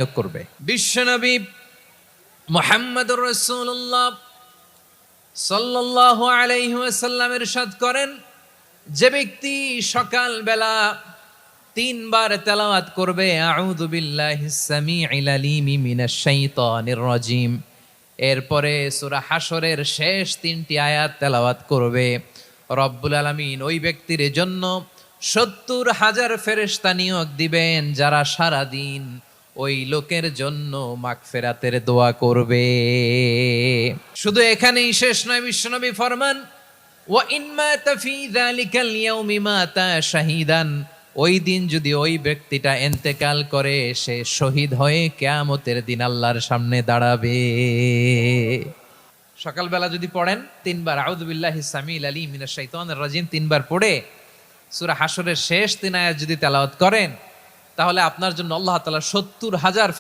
করবে। বিশ্বনবী মুহাম্মদুর রাসূলুল্লাহ সাল্লাল্লাহু আলাইহি ওয়াসাল্লাম ইরশাদ করেন, যে ব্যক্তি সকাল বেলা 3 বার তেলাওয়াত করবে আউযু বিল্লাহিস সামিউল আলিম মিনাশ শাইতানির রাজিম, এরপরে সূরা হাশরের শেষ 3টি আয়াত তেলাওয়াত করবে, রব্বুল আলামিন ওই ব্যক্তির জন্য 70,000 ফেরেশতা নিয়োগ দিবেন যারা সারা দিন ওই লোকের জন্য মাগফিরাতের দোয়া করবে। শুধু এখানেই শেষ নয়, বিশ্বনবী ফরমান ওয়া ইন মাতা ফি যালিকাল ইয়াউমি মাতা শাহিদান, ওই দিন যদি ওই ব্যক্তিটা ইন্তেকাল করে সে শহীদ হয়ে কিয়ামতের দিন আল্লাহর সামনে দাঁড়াবে। সকালবেলা যদি পড়েন 3 বার আউযু বিল্লাহিস সামিউল আলিম মিনাশ শাইতানির রাজিম 3 বার পড়ে সূরা হাশরের শেষ 3 আয়াত যদি তেলাওয়াত করেন, তাহলে আপনার জন্য আল্লাহ তাআলা 70,000